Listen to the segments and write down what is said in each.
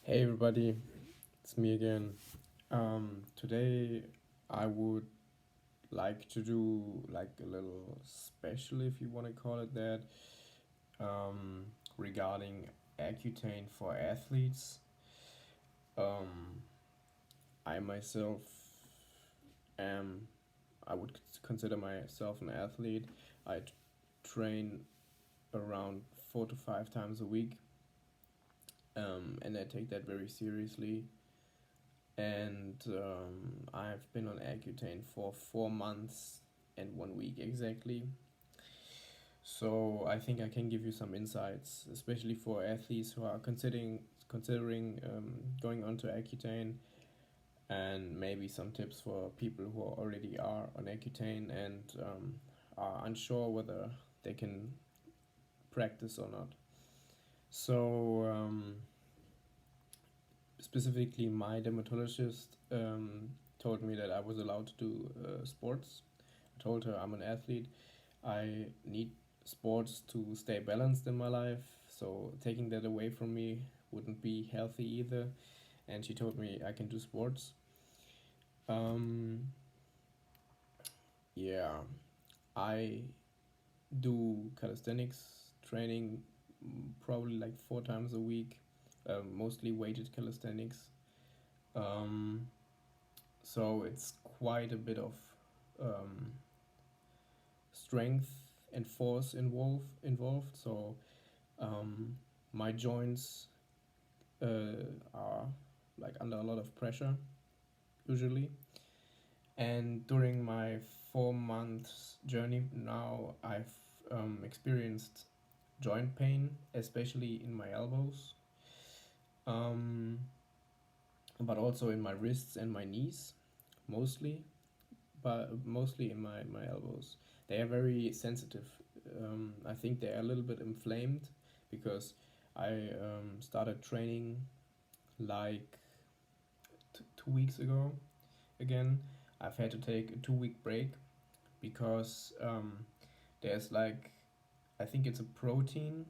Hey everybody, it's me again. Today I would like to do like a little special, if you want to call it that, regarding Accutane for athletes. Um, I myself am, I would consider myself an athlete. I train around 4 to 5 times a week, and I take that very seriously. And I've been on Accutane for 4 months and 1 week exactly. So I think I can give you some insights, especially for athletes who are considering going on to Accutane, and maybe some tips for people who already are on Accutane and are unsure whether they can practice or not. So specifically, my dermatologist told me that I was allowed to do sports. I told her I'm an athlete. I need sports to stay balanced in my life. So taking that away from me wouldn't be healthy either. And she told me I can do sports. Um, yeah, I do calisthenics training probably like 4 times a week, mostly weighted calisthenics. Um, so it's quite a bit of um, strength and force involved. So um, my joints are like under a lot of pressure usually. And during my 4 months journey now, I've experienced joint pain, especially in my elbows, um, but also in my wrists and my knees, mostly, but mostly in my elbows. They are very sensitive. I think they are a little bit inflamed because I started training like 2 weeks ago again. I've had to take a 2 week break because there's like, I think it's a protein.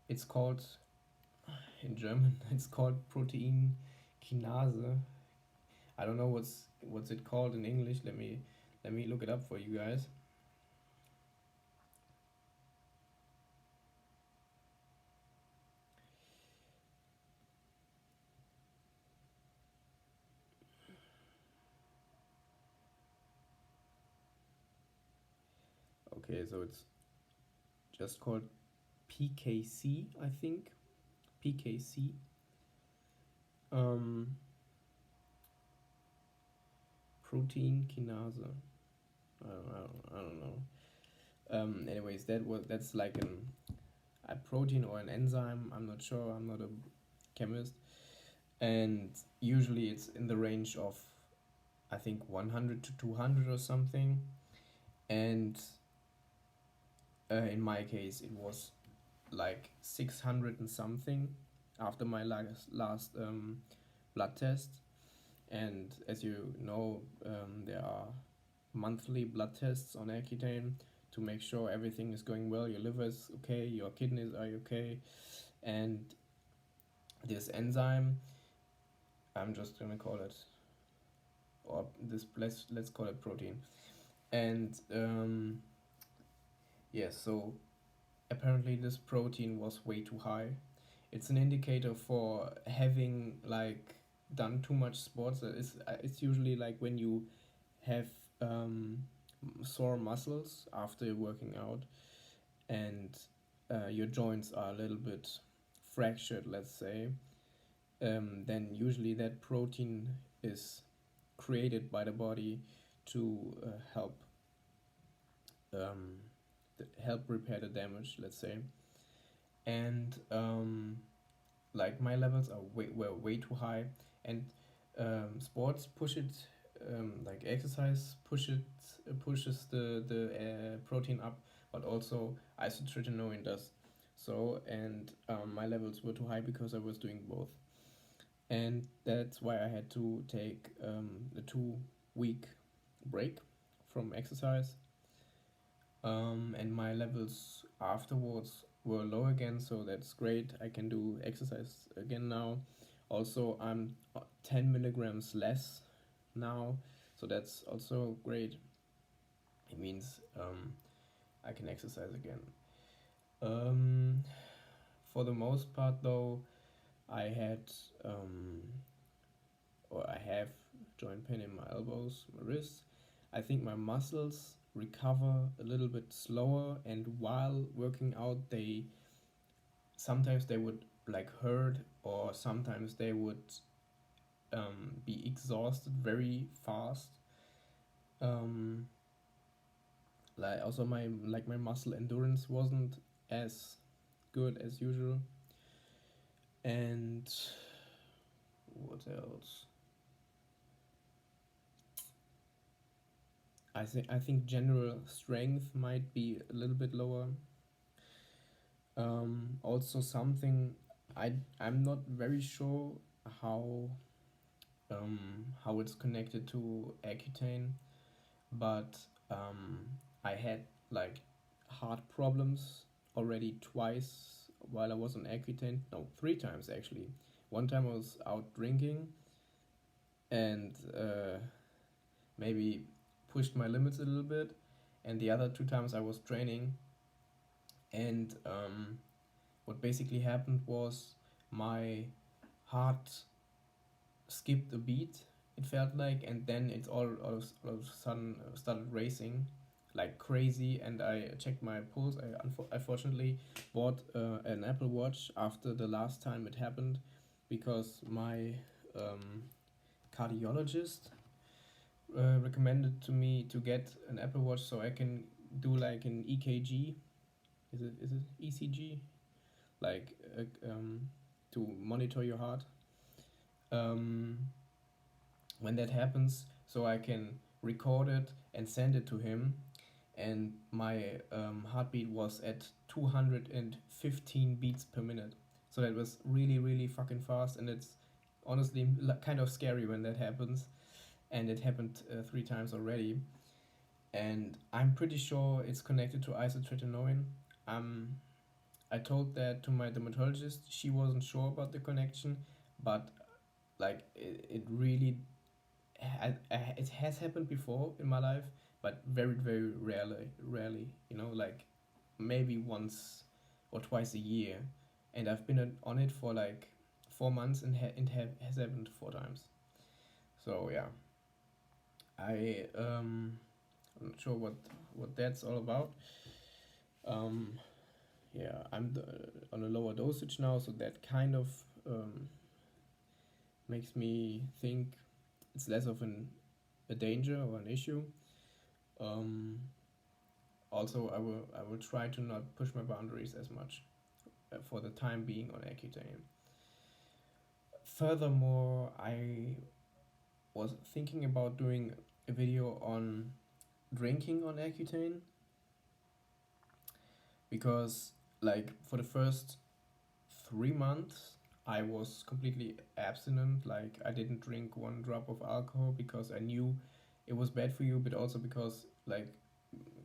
It's called, in German, it's called protein kinase. I don't know what's it called in English. Let me look it up for you guys. Okay, so it's just called PKC, I think. PKC. Um, protein kinase. I don't know. Anyways, that's like a protein or an enzyme. I'm not sure. I'm not a chemist. And usually it's in the range of, I think, 100 to 200 or something. And in my case, it was like 600 and something after my last blood test. And as you know, there are monthly blood tests on Accutane to make sure everything is going well. Your liver is okay, your kidneys are okay, and this enzyme, I'm just gonna call it, or this let's call it protein. And yes, so apparently this protein was way too high. It's an indicator for having like done too much sports. It's usually like when you have um, sore muscles after working out, and your joints are a little bit fractured, let's say. Then usually that protein is created by the body to um, help repair the damage, let's say. And like my levels were way too high, and sports push it, like exercise pushes the protein up, but also isotretinoin does so. And my levels were too high because I was doing both, and that's why I had to take a 2 week break from exercise. And my levels afterwards were low again, so that's great. I can do exercise again now. Also, I'm 10 milligrams less now, so that's also great. It means I can exercise again. Um, for the most part, though, I had or I have joint pain in my elbows, my wrists. I think my muscles recover a little bit slower, and while working out, they sometimes they would like hurt, or sometimes they would be exhausted very fast. Um, like also my muscle endurance wasn't as good as usual. And what else? I think general strength might be a little bit lower. Also something I'm not very sure how how it's connected to Accutane, but I had like heart problems already twice while I was on Accutane. No, three times actually. One time I was out drinking and maybe pushed my limits a little bit, and the other two times I was training, and what basically happened was my heart skipped a beat, it felt like, and then it's all of a sudden started racing like crazy, and I checked my pulse. I unfortunately bought an Apple Watch after the last time it happened, because my cardiologist recommended to me to get an Apple Watch so I can do like an EKG. Is it ECG? Like to monitor your heart. Um, when that happens, so I can record it and send it to him. And my heartbeat was at 215 beats per minute. So that was really, really fucking fast, and it's honestly kind of scary when that happens. And it happened three times already. And I'm pretty sure it's connected to isotretinoin. Um, I told that to my dermatologist. She wasn't sure about the connection, but like it really it has happened before in my life, but very very rarely. Like maybe once or twice a year, and I've been on it for like 4 months, and has happened four times. So yeah, I'm not sure what that's all about. Um, yeah, on a lower dosage now, so that kind of makes me think it's less of a danger or an issue. Um, Also, I will try to not push my boundaries as much for the time being on Accutane. Furthermore, I was thinking about doing a video on drinking on Accutane, because like for the first 3 months I was completely abstinent. Like I didn't drink one drop of alcohol because I knew it was bad for you, but also because like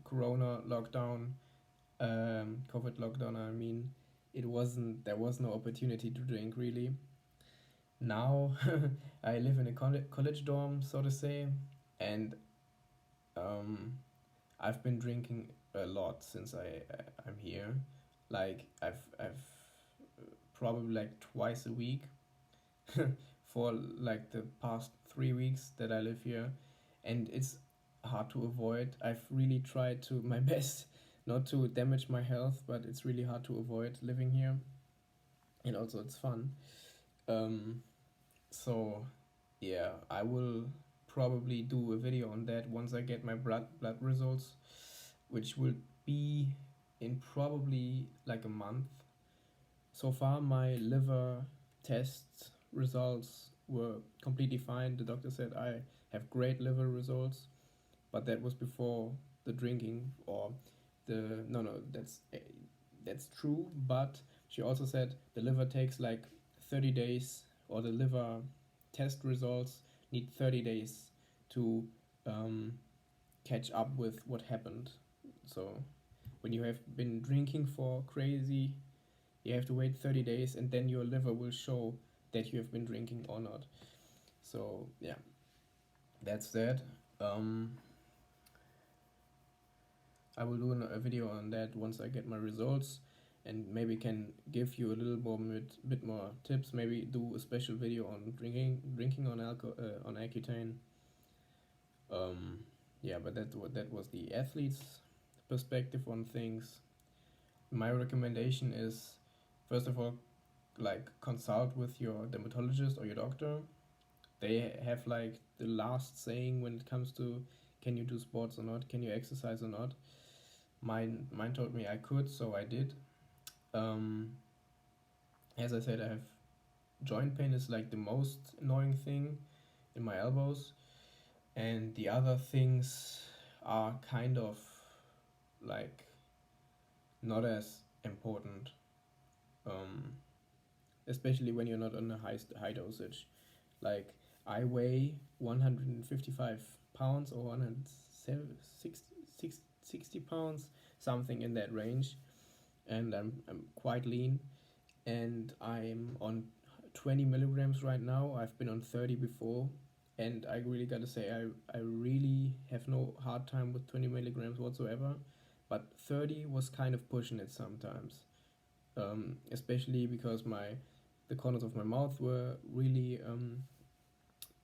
Corona lockdown, COVID lockdown, I mean, there was no opportunity to drink really. Now I live in a college dorm, so to say, and um, I've been drinking a lot since I'm here. Like I've probably like twice a week for like the past 3 weeks that I live here, and it's hard to avoid. I've really tried to my best not to damage my health, but it's really hard to avoid living here, and also it's fun. Um, so yeah, I will probably do a video on that once I get my blood results, which will be in probably like a month. So far, my liver test results were completely fine. The doctor said I have great liver results, but that was before the drinking, or the no, that's true. But she also said the liver takes like 30 days, or the liver test results need 30 days to um, catch up with what happened. So when you have been drinking for crazy, you have to wait 30 days and then your liver will show that you have been drinking or not. So yeah, that's that. um, I will do a video on that once I get my results, and maybe can give you a little more bit more tips. Maybe do a special video on drinking on on Accutane. Yeah, but that was the athlete's perspective on things. My recommendation is, first of all, like consult with your dermatologist or your doctor. They have like the last saying when it comes to can you do sports or not, can you exercise or not. Mine told me I could, so I did. Um, as I said, I have joint pain is like the most annoying thing in my elbows, and the other things are kind of like not as important, um, especially when you're not on a high dosage. Like I weigh 155 pounds or 160 pounds, something in that range, and I'm quite lean, and I'm on 20 milligrams right now. I've been on 30 before, and I really gotta say I really have no hard time with 20 milligrams whatsoever, but 30 was kind of pushing it sometimes, especially because the corners of my mouth were really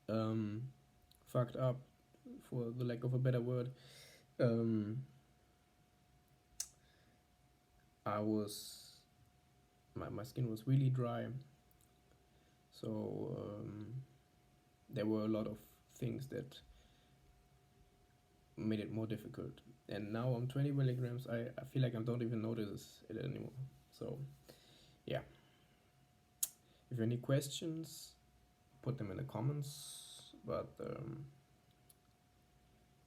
um, fucked up, for the lack of a better word. Um, I was my skin was really dry, so there were a lot of things that made it more difficult. And now I'm 20 milligrams. I feel like I don't even notice it anymore. So yeah, if you have any questions, put them in the comments. But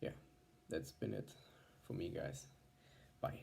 yeah, that's been it for me, guys. Bye.